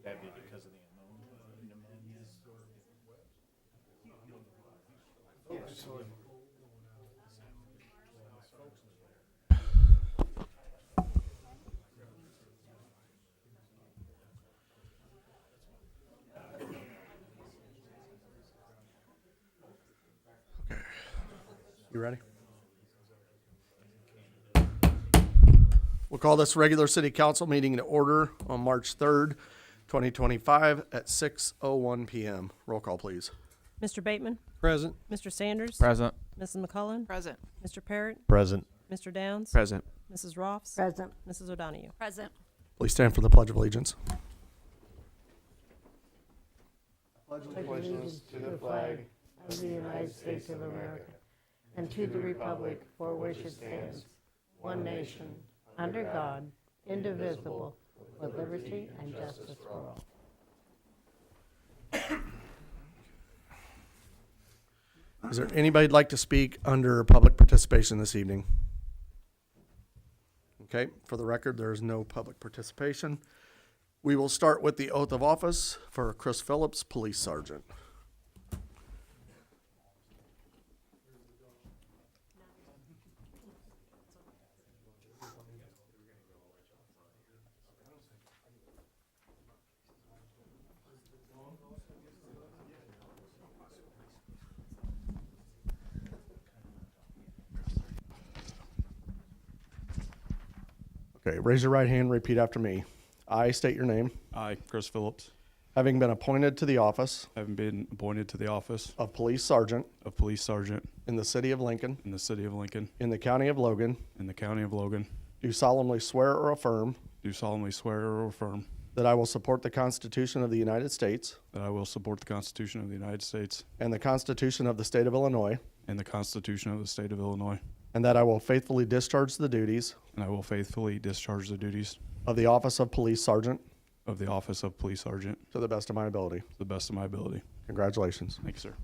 That be because of the pneumonia? You ready? We'll call this regular city council meeting to order on March 3rd, 2025 at 6:01 PM. Roll call, please. Mr. Bateman? Present. Mr. Sanders? Present. Mrs. McCullen? Present. Mr. Parrott? Present. Mr. Downs? Present. Mrs. Ross? Present. Mrs. O'Donoghue? Present. Please stand for the Pledge of Allegiance. Allegiance to the flag of the United States of America and to the republic for which it stands, one nation, under God, indivisible, with liberty and justice for all. Is there anybody who'd like to speak under public participation this evening? Okay, for the record, there is no public participation. We will start with the oath of office for Chris Phillips, Police Sergeant. Okay, raise your right hand, repeat after me. I state your name, I, Chris Phillips, having been appointed to the office having been appointed to the office of Police Sergeant of Police Sergeant in the City of Lincoln, in the City of Lincoln, in the County of Logan, in the County of Logan, do solemnly swear or affirm do solemnly swear or affirm that I will support the Constitution of the United States that I will support the Constitution of the United States and the Constitution of the State of Illinois, and the Constitution of the State of Illinois, and that I will faithfully discharge the duties and I will faithfully discharge the duties of the office of Police Sergeant of the office of Police Sergeant to the best of my ability. to the best of my ability. Congratulations. Thank you, sir.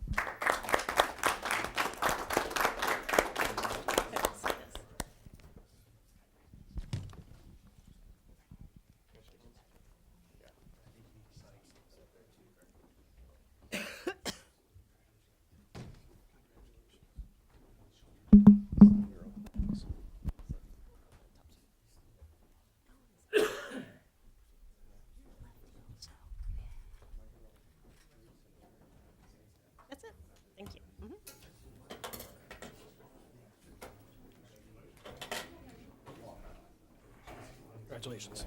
That's it. Thank you. Congratulations.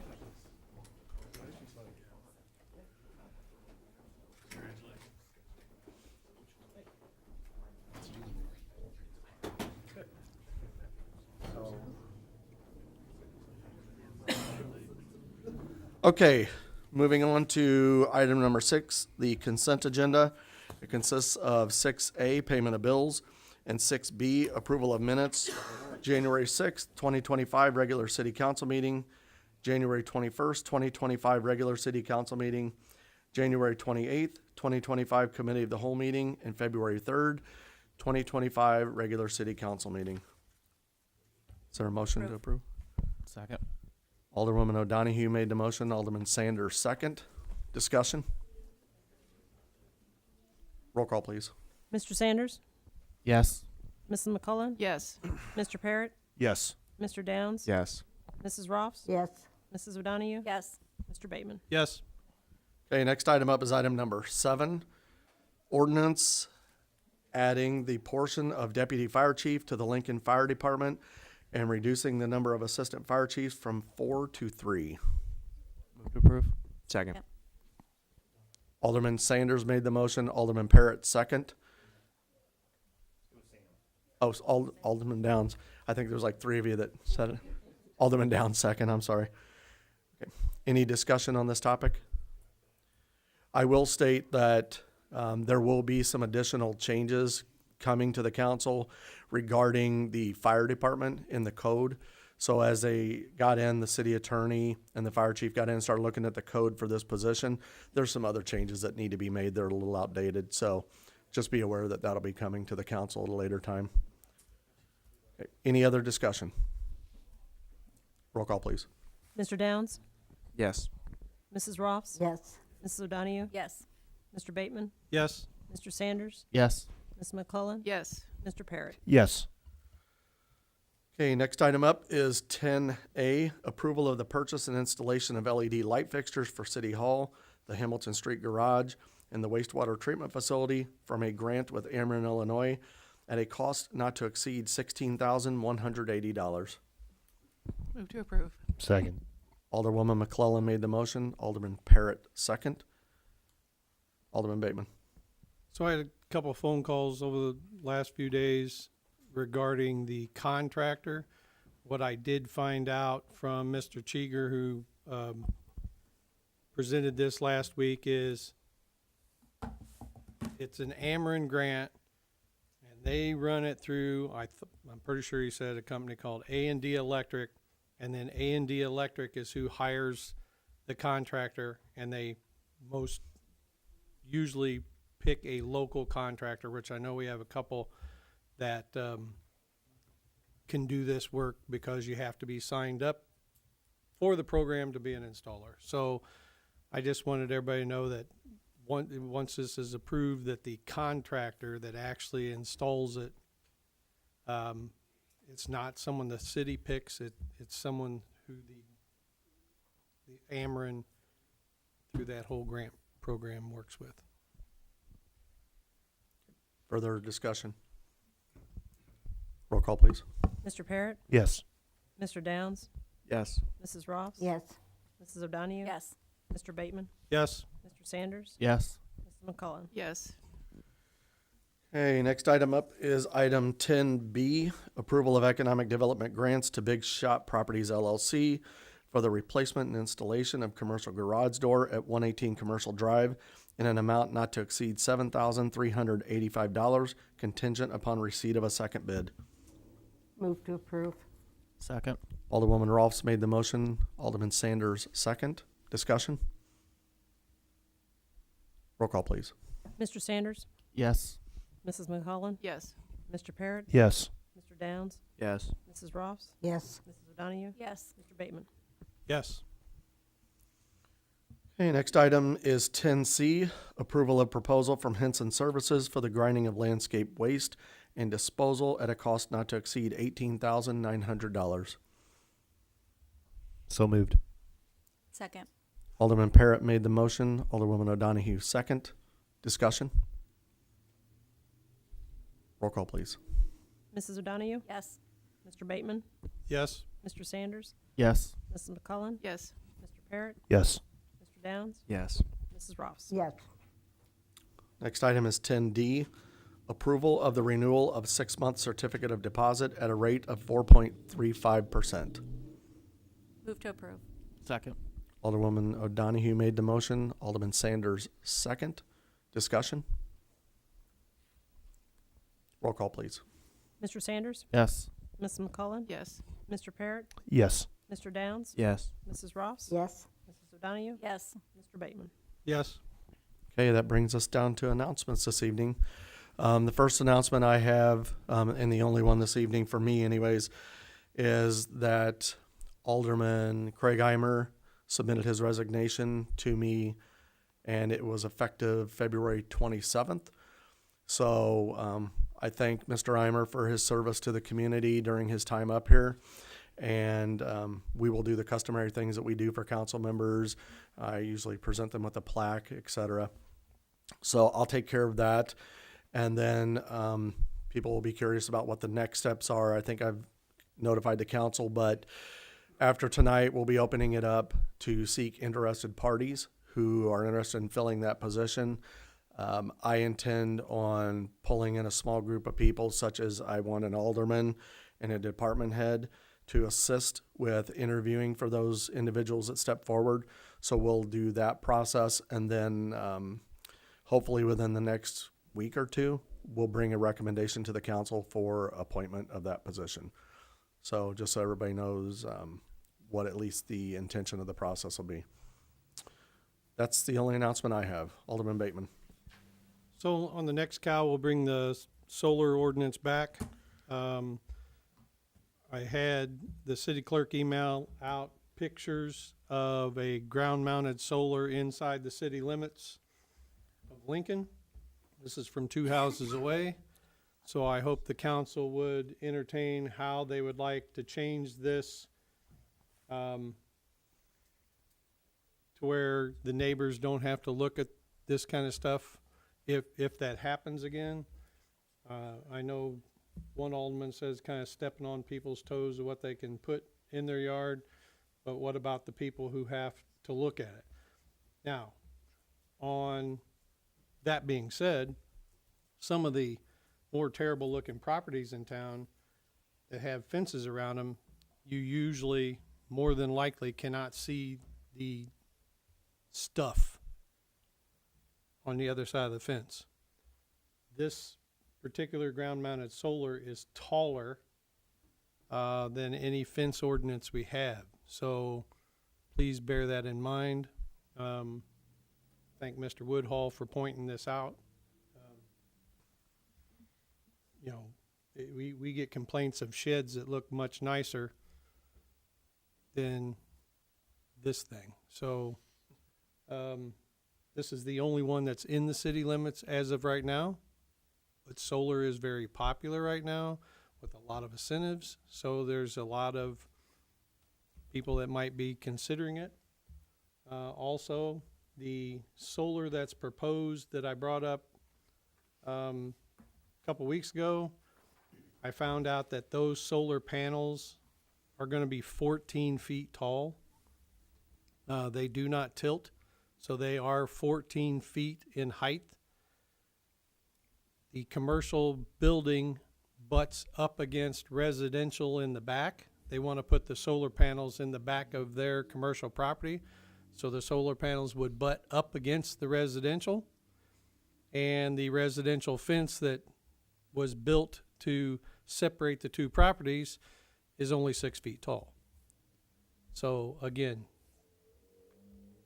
Okay, moving on to item number 6, the consent agenda. It consists of 6A, payment of bills, and 6B, approval of minutes. January 6th, 2025, regular city council meeting. January 21st, 2025, regular city council meeting. January 28th, 2025, committee of the whole meeting, and February 3rd, 2025, regular city council meeting. Is there a motion to approve? Second. Alderwoman O'Donoghue made the motion, Alderman Sanders second. Discussion? Roll call, please. Mr. Sanders? Yes. Mrs. McCullen? Yes. Mr. Parrott? Yes. Mr. Downs? Yes. Mrs. Ross? Yes, Mrs. O'Donoghue? Yes. Mr. Bateman? Yes. Okay, next item up is item number 7. Ordinance adding the portion of deputy fire chief to the Lincoln Fire Department and reducing the number of assistant fire chiefs from 4 to 3. Move to approve. Second. Yep. Alderman Sanders made the motion, Alderman Parrott second. Oh, Alderman Downs. I think there was like 3 of you that said it. Alderman Downs second, I'm sorry. Okay. Any discussion on this topic? I will state that there will be some additional changes coming to the council regarding the fire department in the code. So as they got in, the city attorney and the fire chief got in and started looking at the code for this position, there's some other changes that need to be made. They're a little outdated. So just be aware that that'll be coming to the council at a later time. Okay. Any other discussion? Roll call, please. Mr. Downs? Yes. Mrs. Ross? yes, Mrs. O'Donahue? Yes. Mr. Bateman? Yes. Mr. Sanders? Yes. Ms. McClellan? Yes. Mr. Parrott? Yes. Okay, next item up is 10A, approval of the purchase and installation of LED light fixtures for City Hall, the Hamilton Street Garage, and the wastewater treatment facility from a grant with Ameren, Illinois, at a cost not to exceed $16,180. Move to approve. Second. Alderwoman McClellan made the motion. Alderman Parrott second. Alderman Bateman. So I had a couple of phone calls over the last few days regarding the contractor. What I did find out from Mr. Cheeger, who presented this last week, is it's an Ameren grant, and they run it through, I'm pretty sure he said a company called A&D Electric, and then A&D Electric is who hires the contractor, and they most usually pick a local contractor, which I know we have a couple that can do this work because you have to be signed up for the program to be an installer. So I just wanted everybody to know that once this is approved, that the contractor that actually installs it, it's not someone the city picks. It's someone who the Ameren through that whole grant program works with. Further discussion? Roll call, please. Mr. Parrott? Yes. Mr. Downs? Yes. Mrs. Ross? Yes. Mrs. O'Donahue? Yes. Mr. Bateman? Yes. Mr. Sanders? Yes. Mrs. McClellan? Yes. Okay, next item up is item 10B, approval of economic development grants to Big Shot Properties LLC for the replacement and installation of commercial garage door at 118 Commercial Drive in an amount not to exceed $7,385, contingent upon receipt of a second bid. Move to approve. Second. Alderwoman Rolfs made the motion. Alderman Sanders second. Discussion? Roll call, please. Mr. Sanders? Yes. Mrs. McClellan? Yes. Mr. Parrott? Yes. Mr. Downs? Yes. Mrs. Ross? Yes. Mrs. O'Donahue? Yes. Mr. Bateman? Yes. Okay, next item is 10C, approval of proposal from Henson Services for the grinding of landscape waste and disposal at a cost not to exceed $18,900. So moved. Second. Alderman Parrott made the motion. Alderwoman O'Donahue second. Discussion? Roll call, please. Mrs. O'Donahue? Yes. Mr. Bateman? Yes. Mr. Sanders? Yes. Mrs. McClellan? Yes. Mr. Parrott? Yes. Mr. Downs? Yes. Mrs. Ross? Yes. Next item is 10D, approval of the renewal of 6-month certificate of deposit at a rate of 4.35%. Move to approve. Second. Alderwoman O'Donahue made the motion. Alderman Sanders second. Discussion? Roll call, please. Mr. Sanders? Yes. Mrs. McClellan? Yes. Mr. Parrott? Yes. Mr. Downs? Yes. Mrs. Ross? Yes. Mrs. O'Donahue? Yes. Mr. Bateman? Yes. Okay, that brings us down to announcements this evening. The first announcement I have, and the only one this evening for me anyways, is that Alderman Craig Eimer submitted his resignation to me, and it was effective February 27th. So I thank Mr. Eimer for his service to the community during his time up here. And we will do the customary things that we do for council members. I usually present them with a plaque, etc. So I'll take care of that. And then people will be curious about what the next steps are. I think I've notified the council, but after tonight, we'll be opening it up to seek interested parties who are interested in filling that position. I intend on pulling in a small group of people, such as I want an alderman and a department head, to assist with interviewing for those individuals that step forward. So we'll do that process, and then hopefully within the next week or two, we'll bring a recommendation to the council for appointment of that position. So just so everybody knows what at least the intention of the process will be. That's the only announcement I have. Alderman Bateman. So on the next cow, we'll bring the solar ordinance back. I had the city clerk email out pictures of a ground-mounted solar inside the city limits of Lincoln. This is from 2 houses away. So I hope the council would entertain how they would like to change this to where the neighbors don't have to look at this kind of stuff if that happens again. I know one alderman says kind of stepping on people's toes of what they can put in their yard, but what about the people who have to look at it? Now, on that being said, some of the more terrible looking properties in town that have fences around them, you usually more than likely cannot see the stuff on the other side of the fence. This particular ground mounted solar is taller than any fence ordinance we have. So please bear that in mind. Thank Mr. Woodhull for pointing this out. We get complaints of sheds that look much nicer than this thing. So this is the only one that's in the city limits as of right now. But solar is very popular right now with a lot of incentives. So there's a lot of people that might be considering it. Also, the solar that's proposed that I brought up a couple weeks ago, I found out that those solar panels are going to be 14 feet tall. They do not tilt, so they are 14 feet in height. The commercial building butts up against residential in the back. They want to put the solar panels in the back of their commercial property. So the solar panels would butt up against the residential. And the residential fence that was built to separate the two properties is only 6 feet tall. So again,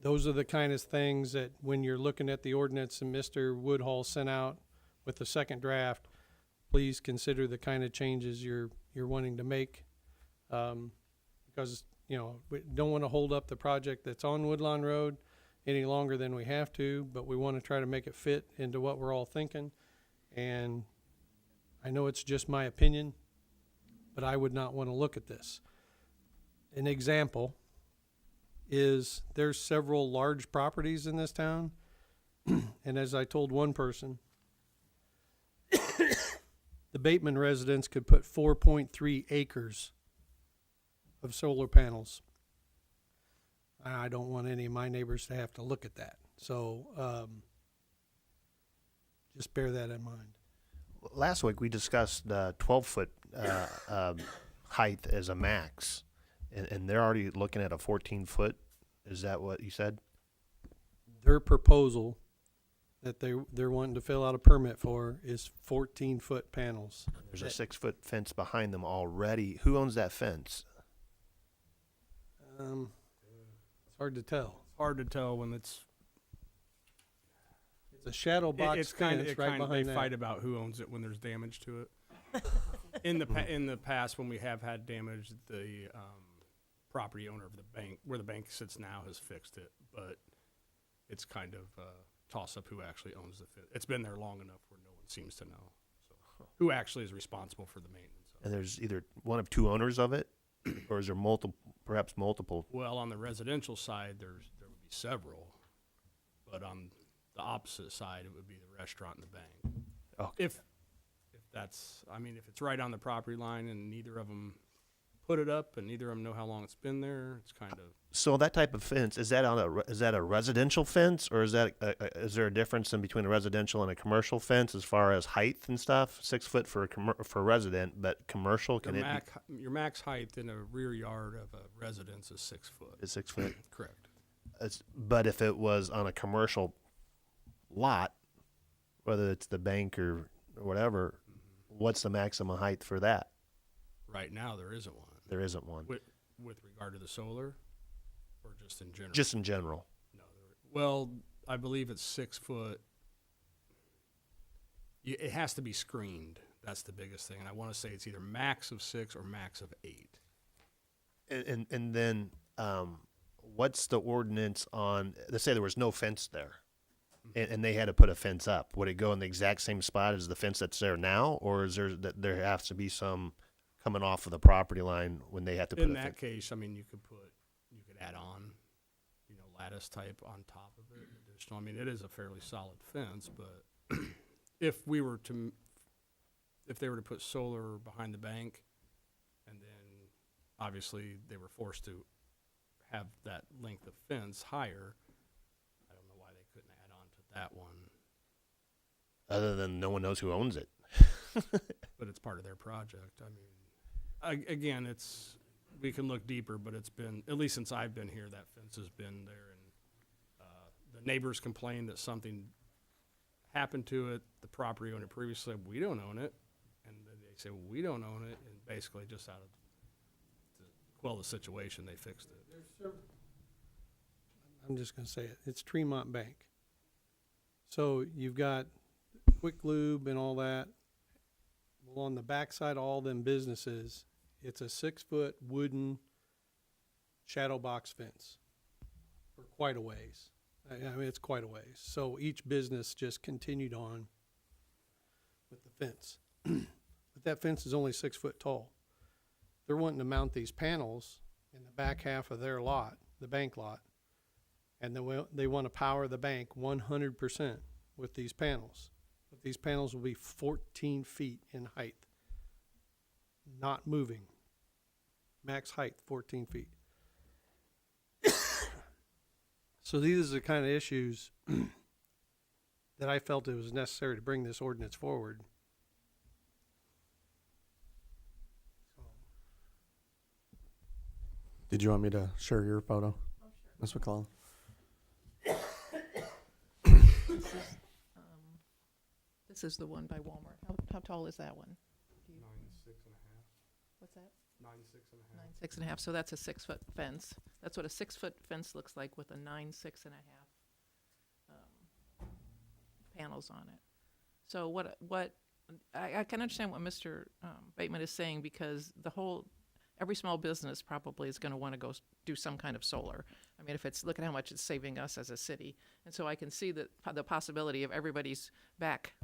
those are the kind of things that when you're looking at the ordinance and Mr. Woodhull sent out with the second draft, please consider the kind of changes you're wanting to make, because we don't want to hold up the project that's on Woodlawn Road any longer than we have to, but we want to try to make it fit into what we're all thinking. And I know it's just my opinion, but I would not want to look at this. An example is there's several large properties in this town, and as I told one person, the Bateman residents could put 4.3 acres of solar panels. I don't want any of my neighbors to have to look at that. So just bear that in mind. Last week, we discussed 12-foot height as a max, and they're already looking at a 14-foot. Is that what you said? Their proposal that they're wanting to fill out a permit for is 14-foot panels. There's a 6-foot fence behind them already. Who owns that fence? It's hard to tell. Hard to tell when it's It's a shadow box It's kind fence of right behind they that. fight about who owns it when there's damage to it. In the past, when we have had damage, the property owner of the bank, where the bank sits now, has fixed it. But it's kind of toss up who actually owns the fence. It's been there long enough where no one seems to know. So who actually is responsible for the maintenance of it? And there's either one of two owners of it, or is there perhaps multiple? Well, on the residential side, there would be several, but on the opposite side, it would be the restaurant and the bank. Okay. If it's right on the property line and neither of them put it up and neither of them know how long it's been there, it's kind of. So that type of fence, is that a residential fence, or is there a difference in between a residential and a commercial fence as far as height and stuff? 6 foot for for resident, but commercial Your max height in a rear yard of a residence is 6 foot. is 6 foot. Correct. But if it was on a commercial lot, whether it's the bank or whatever, what's the maximum height for that? Right now, there isn't one. There isn't one. With regard to the solar, or just in general? Just in general. No. Well, I believe it's 6 foot. It has to be screened. That's the biggest thing. And I want to say it's either max of 6 or max of 8. And then what's the ordinance on, let's say there was no fence there and they had to put a fence up. Would it go in the exact same spot as the fence that's there now? Or is there has to be some coming off of the property line when they have to put In a that fence? case, I mean, you could add on, lattice type on top of it, additional. I mean, it is a fairly solid fence, but if they were to put solar behind the bank, and then obviously they were forced to have that length of fence higher, I don't know why they couldn't add on to that one, Other than no one knows who owns it. but it's part of their project. I mean, again, we can look deeper, but it's been, at least since I've been here, that fence has been there, and the neighbors complained that something happened to it. The property owner previously said, we don't own it, and then they say, well, we don't own it, and basically just out of to quell the situation, they fixed it. I'm just gonna say it, it's Tremont Bank. So you've got Quick Lube and all that. Well, on the backside of all them businesses, it's a 6-foot wooden shadow box fence for quite a ways. I mean, it's quite a ways. So each business just continued on with the fence. But that fence is only 6 foot tall. They're wanting to mount these panels in the back half of their lot, the bank lot, and they want to power the bank 100% with these panels. But these panels will be 14 feet in height, not moving. Max height, 14 feet. So these are the kind of issues that I felt it was necessary to bring this ordinance forward. Did you want me to share your photo? Oh, sure. Ms. McClellan? This is the one by Walmart. How tall is that one? 9.5. What's that? 9.5. 9.5. So that's a 6-foot fence. That's what a 6-foot fence looks like with a 9.5 panels on it. So what I can understand what Mr. Bateman is saying, because every small business probably is going to want to go do some kind of solar. I mean, look at how much it's saving us as a city. And so I can see that the possibility of everybody's back.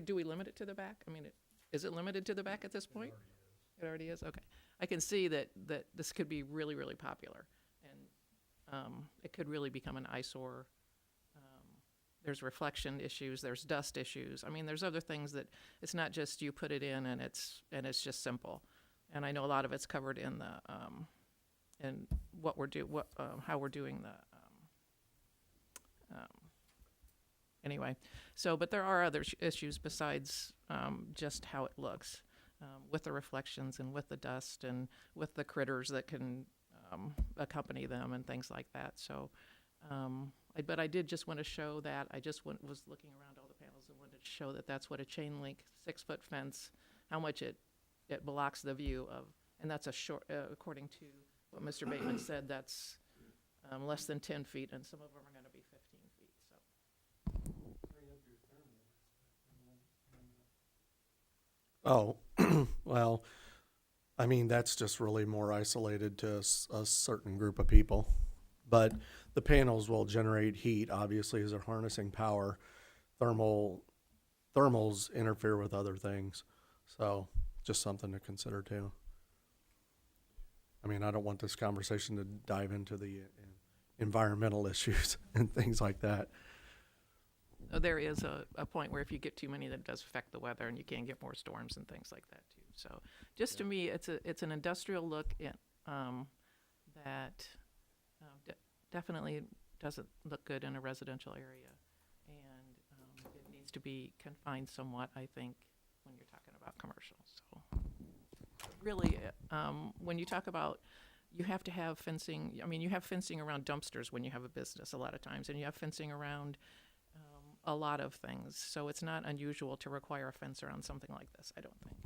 Do we limit it to the back? I mean, is it limited to the back at this point? It already is? Okay. I can see that this could be really, really popular. And it could really become an eyesore. There's reflection issues. There's dust issues. I mean, there's other things that it's not just you put it in and it's just simple. And I know a lot of it's covered in the in how we're doing the anyway. So, but there are other issues besides just how it looks, with the reflections and with the dust and with the critters that can accompany them and things like that. So, but I did just want to show that. I just was looking around all the panels and wanted to show that that's what a chain link 6-foot fence, how much it blocks the view of, and that's a short, according to what Mr. Bateman said, that's less than 10 feet, and some of them are going to be 15 feet. So. Oh, well, I mean, that's just really more isolated to a certain group of people. But the panels will generate heat, obviously, as they're harnessing power. Thermals interfere with other things. So just something to consider too. I mean, I don't want this conversation to dive into the environmental issues and things like that. There is a point where if you get too many, that does affect the weather, and you can get more storms and things like that too. So, just to me, it's an industrial look that definitely doesn't look good in a residential area, and it needs to be confined somewhat, I think, when you're talking about commercial. So, really, when you talk about, you have to have fencing. I mean, you have fencing around dumpsters when you have a business a lot of times, and you have fencing around a lot of things. So it's not unusual to require a fence around something like this, I don't think.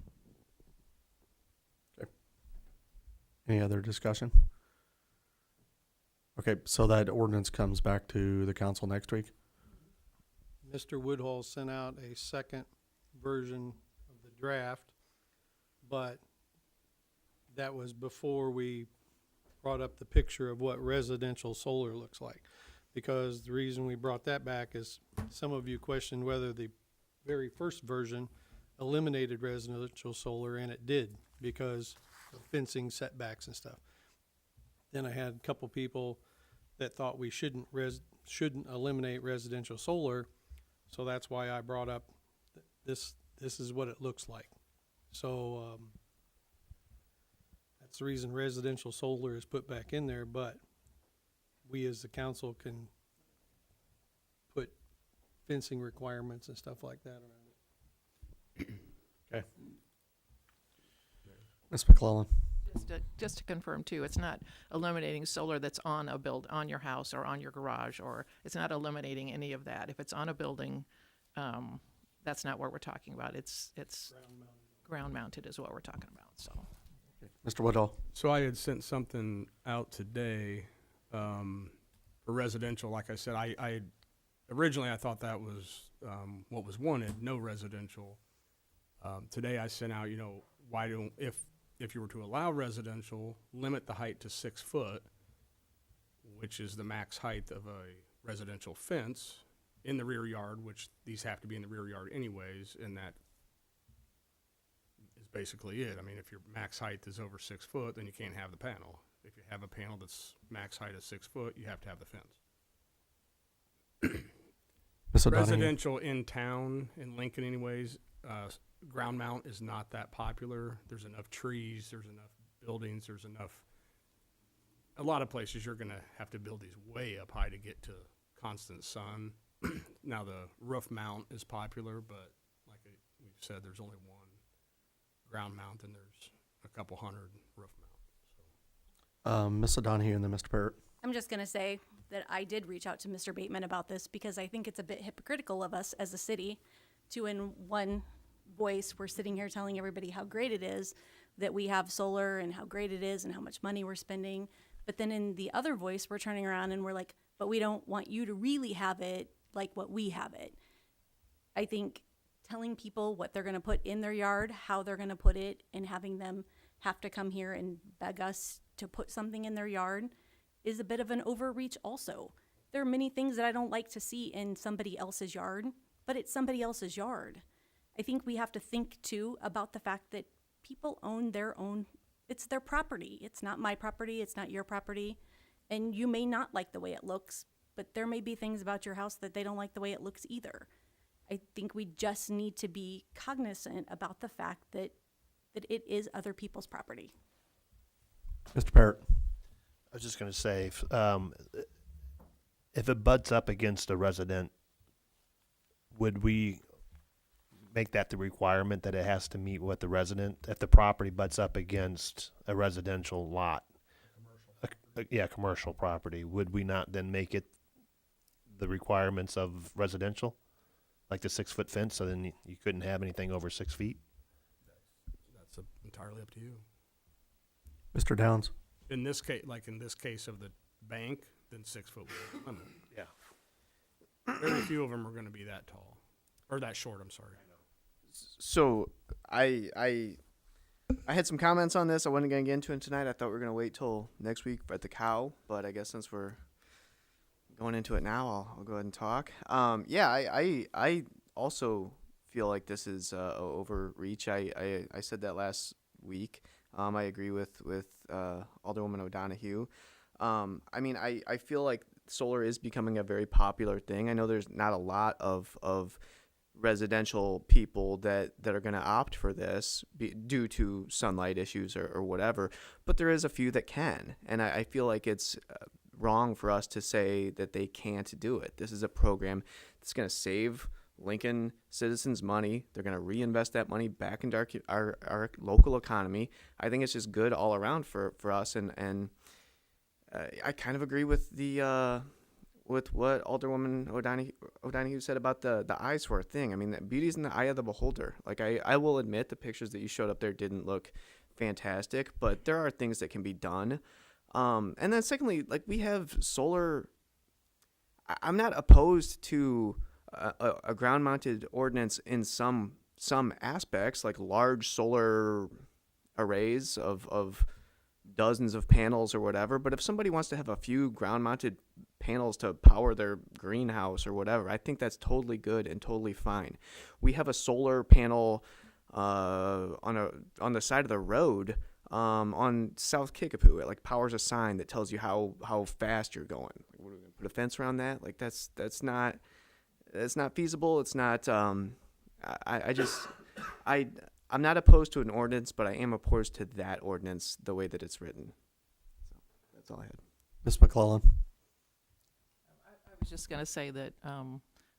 Okay. Any other discussion? Okay, so that ordinance comes back to the council next week? Mr. Woodhull sent out a second version of the draft, but that was before we brought up the picture of what residential solar looks like. Because the reason we brought that back is some of you questioned whether the very first version eliminated residential solar, and it did because of fencing setbacks and stuff. Then I had a couple people that thought we shouldn't eliminate residential solar, so that's why I brought up this is what it looks like. So that's the reason residential solar is put back in there, but we as the council can put fencing requirements and stuff like that around it. Okay. Ms. McClellan. Just to confirm too, it's not eliminating solar that's on on your house or on your garage, or it's not eliminating any of that. If it's on a building, that's not what we're talking about. It's ground mounted is what we're talking about, so. Mr. Woodall. So I had sent something out today for residential. Like I said, I originally I thought that was what was wanted, no residential. Today I sent out, why don't, if you were to allow residential, limit the height to 6 foot, which is the max height of a residential fence in the rear yard, which these have to be in the rear yard anyways, and that is basically it. I mean, if your max height is over 6 foot, then you can't have the panel. If you have a panel that's max height of 6 foot, you have to have the fence. Ms. O'Donoghue. Residential in town, in Lincoln anyways, ground mount is not that popular. There's enough trees, there's enough buildings, there's enough. A lot of places you're going to have to build these way up high to get to constant sun. Now the roof mount is popular, but like we've said, there's only one ground mount and there's a couple hundred roof mount. Ms. O'Donoghue and then Mr. Parrott. I'm just going to say that I did reach out to Mr. Bateman about this because I think it's a bit hypocritical of us as a city to, in one voice, we're sitting here telling everybody how great it is that we have solar and how great it is and how much money we're spending. But then in the other voice, we're turning around and we're like, but we don't want you to really have it like what we have it. I think telling people what they're going to put in their yard, how they're going to put it, and having them have to come here and beg us to put something in their yard is a bit of an overreach also. There are many things that I don't like to see in somebody else's yard, but it's somebody else's yard. I think we have to think too about the fact that people own their own, it's their property. It's not my property, it's not your property. And you may not like the way it looks, but there may be things about your house that they don't like the way it looks either. I think we just need to be cognizant about the fact that it is other people's property. Mr. Parrott. I was just going to say, if it butts up against a resident, would we make that the requirement that it has to meet what the resident, if the property butts up against a residential lot? Commercial property, would we not then make it the requirements of residential? Like the 6 foot fence, so then you couldn't have anything over 6 feet? That's entirely up to you. Mr. Downs. In this case, in this case of the bank, then 6 foot would be the limit. Yeah. Very few of them are going to be that tall, or that short, I'm sorry. So I had some comments on this. I wasn't going to get into it tonight. I thought we were going to wait till next week at the cow, but I guess since we're going into it now, I'll go ahead and talk. I also feel like this is a overreach. I said that last week. I agree with Alderwoman O'Donoghue. I feel like solar is becoming a very popular thing. I know there's not a lot of residential people that are going to opt for this due to sunlight issues or whatever, but there is a few that can. And I feel like it's wrong for us to say that they can't do it. This is a program that's going to save Lincoln citizens money. They're going to reinvest that money back into our local economy. I think it's just good all around for us. And I kind of agree with with what Alderwoman O'Donoghue said about the eyes for a thing. I mean, beauty's in the eye of the beholder. Like I will admit the pictures that you showed up there didn't look fantastic, but there are things that can be done. And then secondly, like we have solar. I'm not opposed to a ground-mounted ordinance in some aspects, like large solar arrays of dozens of panels or whatever. But if somebody wants to have a few ground mounted panels to power their greenhouse or whatever, I think that's totally good and totally fine. We have a solar panel on the side of the road on South Kickapoo. It like powers a sign that tells you how fast you're going. Like, what are we gonna put a fence around that? Like that's not feasible. It's not. I'm not opposed to an ordinance, but I am opposed to that ordinance the way that it's written. So that's all I had. Ms. McClellan. I was just going to say that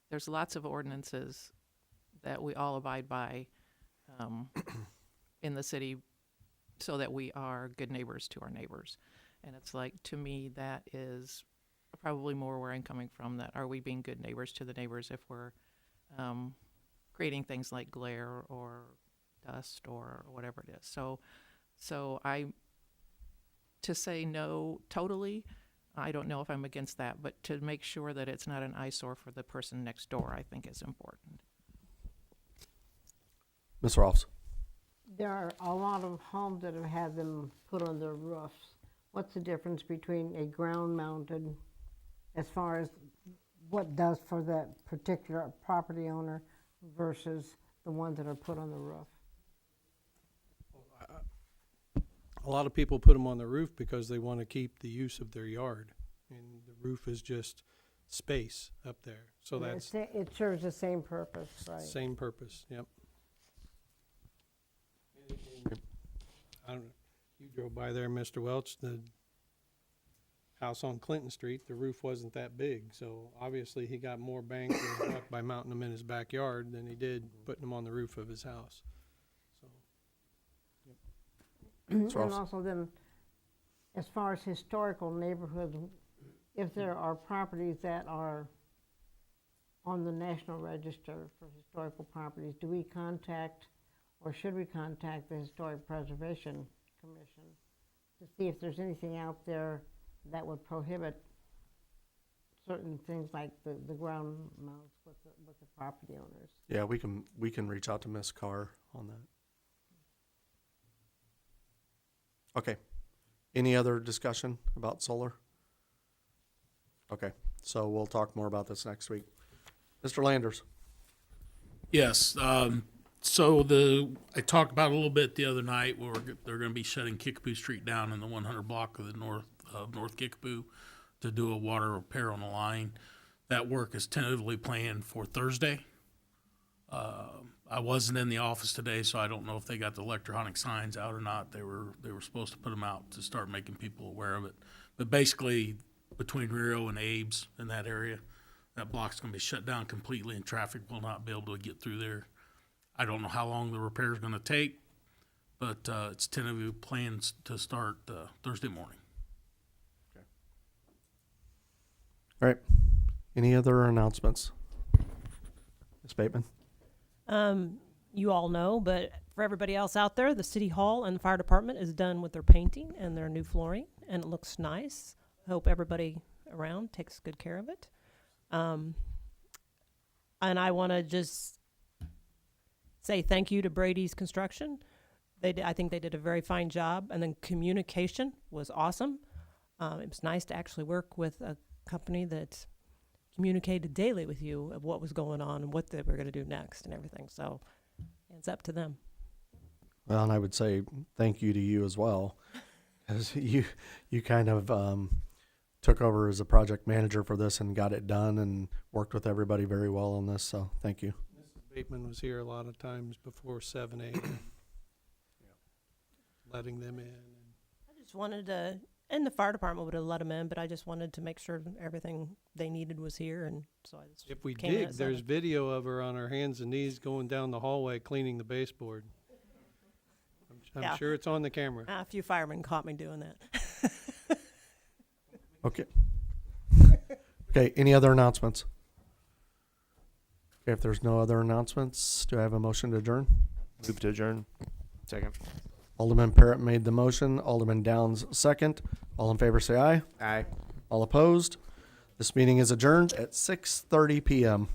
there's lots of ordinances that we all abide by in the city so that we are good neighbors to our neighbors. And it's like, to me, that is probably more where I'm coming from, that are we being good neighbors to the neighbors if we're creating things like glare or dust or whatever it is. So to say no totally, I don't know if I'm against that, but to make sure that it's not an eyesore for the person next door, I think is important. Ms. Ross. There are a lot of homes that have had them put on their roofs. What's the difference between a ground mounted, as far as what it does for that particular property owner, versus the ones that are put on the roof? A lot of people put them on the roof because they want to keep the use of their yard, and the roof is just space up there. So Yeah, that's it serves the same purpose, right? same purpose. Yep. I don't know. You drove by there, Mr. Welch. The house on Clinton Street, the roof wasn't that big, so obviously he got more bang for his buck by mounting them in his backyard than he did putting them on the roof of his house. So. Ms. And Ross. also then, as far as historical neighborhoods, if there are properties that are on the National Register for historical properties, do we contact, or should we contact the Historic Preservation Commission to see if there's anything out there that would prohibit certain things like the ground mounts with the property owners? Yeah, we can reach out to Ms. Carr on that. Okay. Any other discussion about solar? Okay, so we'll talk more about this next week. Mr. Landers. Yes, so I talked about it a little bit the other night where they're gonna be shutting Kickapoo Street down in the 100 block of the North Kickapoo to do a water repair on the line. That work is tentatively planned for Thursday. I wasn't in the office today, so I don't know if they got the electronic signs out or not. They were supposed to put them out to start making people aware of it. But basically, between Rio and Abe's in that area, that block's gonna be shut down completely and traffic will not be able to get through there. I don't know how long the repair is gonna take, but it's tentatively planned to start Thursday morning. All right. Any other announcements? Ms. Bateman? You all know, but for everybody else out there, the City Hall and the Fire Department is done with their painting and their new flooring, and it looks nice. I hope everybody around takes good care of it. And I want to just say thank you to Brady's Construction. I think they did a very fine job, and then communication was awesome. It was nice to actually work with a company that communicated daily with you of what was going on and what they were going to do next and everything. So it's up to them. Well, and I would say thank you to you as well, as you kind of took over as a project manager for this and got it done and worked with everybody very well on this. So thank you. Mrs. Bateman was here a lot of times before 7 a.m. letting them in. I just wanted to, and the fire department would have let them in, but I just wanted to make sure everything they needed was here, and so I just If we came in dig, at there's 7. video of her on her hands and knees going down the hallway cleaning the baseboard. I'm Yeah. sure it's on the camera. A few firemen caught me doing that. Okay. Okay, any other announcements? Okay, if there's no other announcements, do I have a motion to adjourn? Move to adjourn. Second. Alderman Parrott made the motion. Alderman Downs second. All in favor say aye. Aye. All opposed? This meeting is adjourned at 6:30 p.m.